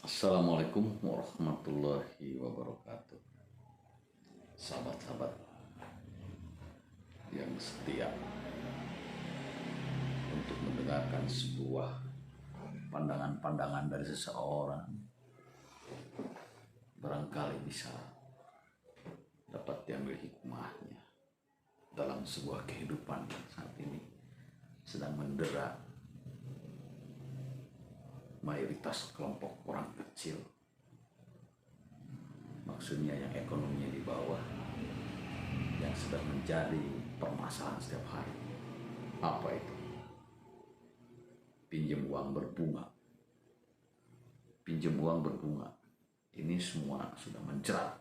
Assalamualaikum warahmatullahi wabarakatuh. Sahabat-sahabat yang setia untuk mendengarkan sebuah pandangan-pandangan dari seseorang, barangkali bisa dapat diambil hikmahnya dalam sebuah kehidupan yang saat ini sedang mendera mayoritas kelompok orang kecil, maksudnya yang ekonominya di bawah, yang sedang menjadi permasalahan setiap hari. Apa itu? Pinjam uang berbunga. Pinjam uang berbunga. Ini semua sudah menjerat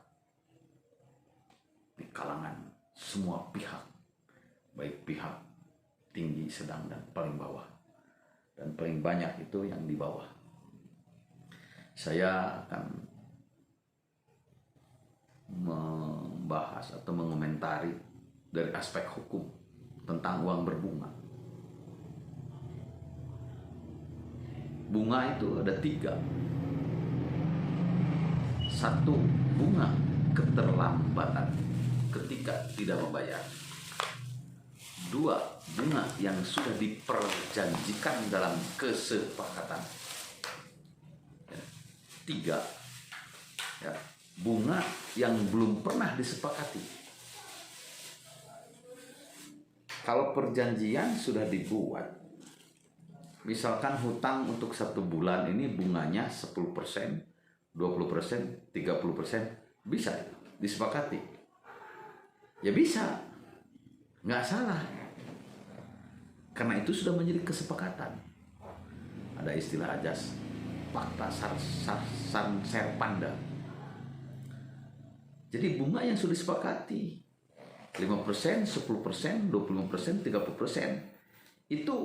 di kalangan semua pihak, baik pihak tinggi, sedang, dan paling bawah. Dan paling banyak itu yang di bawah. Saya akan membahas atau mengomentari dari aspek hukum tentang uang berbunga. Bunga itu ada 3. 1, bunga keterlambatan ketika tidak membayar. 2, bunga yang sudah diperjanjikan dalam kesepakatan. 3, ya, bunga yang belum pernah disepakati. Kalau perjanjian sudah dibuat, misalkan hutang untuk 1 bulan ini bunganya 10%, 20%, 30%, bisa disepakati. Ya bisa, nggak salah. Karena itu sudah menjadi kesepakatan. Ada istilah ajas fakta serpanda. Jadi bunga yang sudah disepakati 5%, 10%, 25%, 30% itu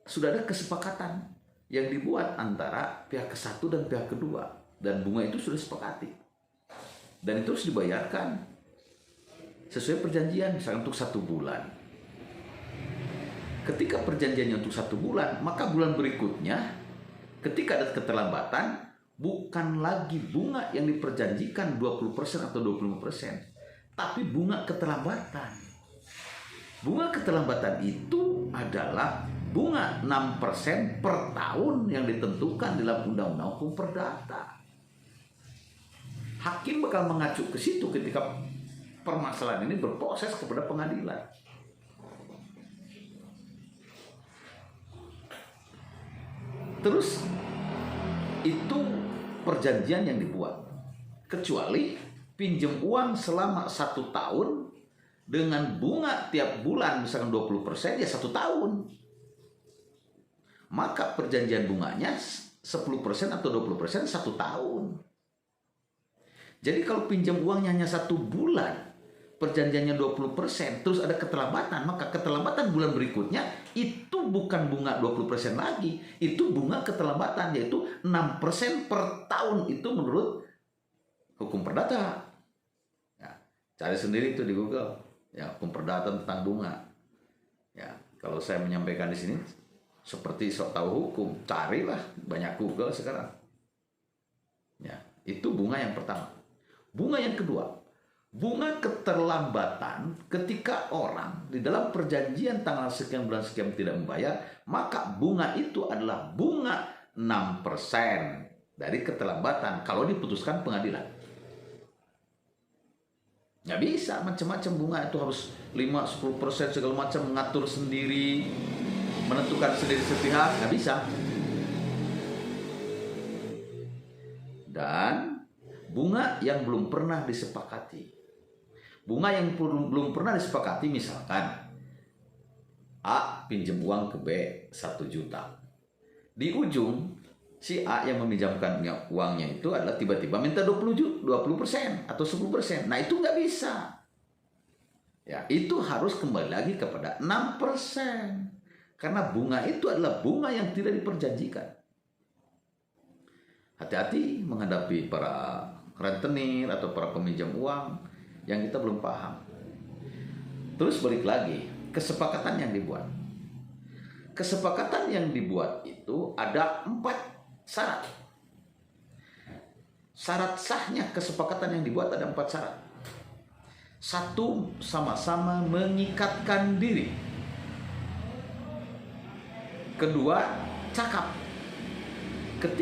sudah ada kesepakatan yang dibuat antara pihak ke-1 dan pihak kedua, dan bunga itu sudah disepakati dan itu harus dibayarkan sesuai perjanjian, misalnya untuk 1 bulan. Ketika perjanjiannya untuk 1 bulan, maka bulan berikutnya ketika ada keterlambatan, bukan lagi bunga yang diperjanjikan 20% atau 25%, tapi bunga keterlambatan. Bunga keterlambatan itu adalah bunga 6% per tahun yang ditentukan dalam Undang-Undang Hukum Perdata. Hakim bakal mengacu ke situ ketika permasalahan ini berproses kepada pengadilan. Terus itu perjanjian yang dibuat, kecuali pinjam uang selama 1 tahun dengan bunga tiap bulan misalkan 20%, ya 1 tahun. Maka perjanjian bunganya 10% atau 20% 1 tahun. Jadi kalau pinjam uangnya hanya 1 bulan, perjanjiannya 20%, terus ada keterlambatan, maka keterlambatan bulan berikutnya itu bukan bunga 20% lagi, itu bunga keterlambatan, yaitu 6% per tahun. Itu menurut hukum perdata. Ya, cari sendiri itu di Google. Ya, hukum perdata tentang bunga. Ya, kalau saya menyampaikan di sini seperti sok tahu hukum, carilah, banyak Google sekarang. Ya, itu bunga yang pertama. Bunga yang kedua, bunga keterlambatan ketika orang di dalam perjanjian tanggal sekian bulan sekian tidak membayar, maka bunga itu adalah bunga 6% dari keterlambatan kalau diputuskan pengadilan. Nggak bisa macam-macam bunga itu harus 5-10% segala macam, mengatur sendiri, menentukan sendiri sepihak, nggak bisa. Dan bunga yang belum pernah disepakati. Bunga yang belum pernah disepakati, misalkan A pinjam uang ke B 1 juta. Di ujung si A yang meminjamkan uangnya itu adalah tiba-tiba minta 20% atau 10%. Nah, itu nggak bisa. Ya, itu harus kembali lagi kepada 6%. Karena bunga itu adalah bunga yang tidak diperjanjikan. Hati-hati menghadapi para rentenir atau para peminjam uang yang kita belum paham. Terus balik lagi, kesepakatan yang dibuat. Kesepakatan yang dibuat itu ada 4 syarat. Syarat sahnya kesepakatan yang dibuat ada 4 syarat. 1, sama-sama mengikatkan diri. 2, cakap. 3,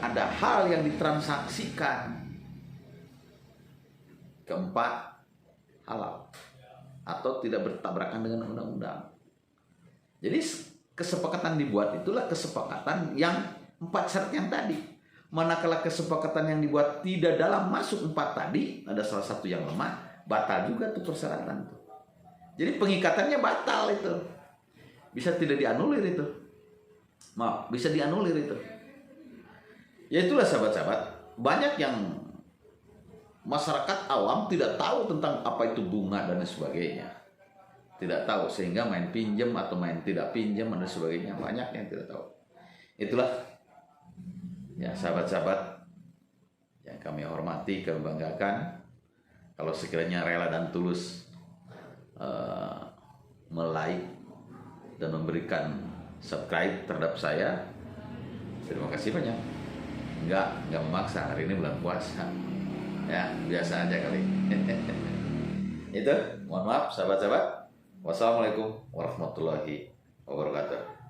ada hal yang ditransaksikan. 4, halal atau tidak bertabrakan dengan undang-undang. Jadi kesepakatan dibuat itulah kesepakatan yang 4 syarat yang tadi. Manakala kesepakatan yang dibuat tidak dalam masuk 4 tadi, ada salah satu yang lemah, batal juga tuh persyaratan tuh. Jadi pengikatannya batal itu. Bisa tidak dianulir itu. Maaf, bisa dianulir itu. Ya itulah sahabat-sahabat, banyak yang masyarakat awam tidak tahu tentang apa itu bunga dan sebagainya. Tidak tahu, sehingga main pinjam atau main tidak pinjam dan sebagainya, banyak yang tidak tahu. Itulah ya sahabat-sahabat yang kami hormati, kami banggakan. Kalau sekiranya rela dan tulus like dan memberikan subscribe terhadap saya, terima kasih banyak. Enggak memaksa, hari ini bulan puasa. Ya, biasa aja kali. Itu, mohon maaf sahabat-sahabat. Wassalamualaikum warahmatullahi wabarakatuh.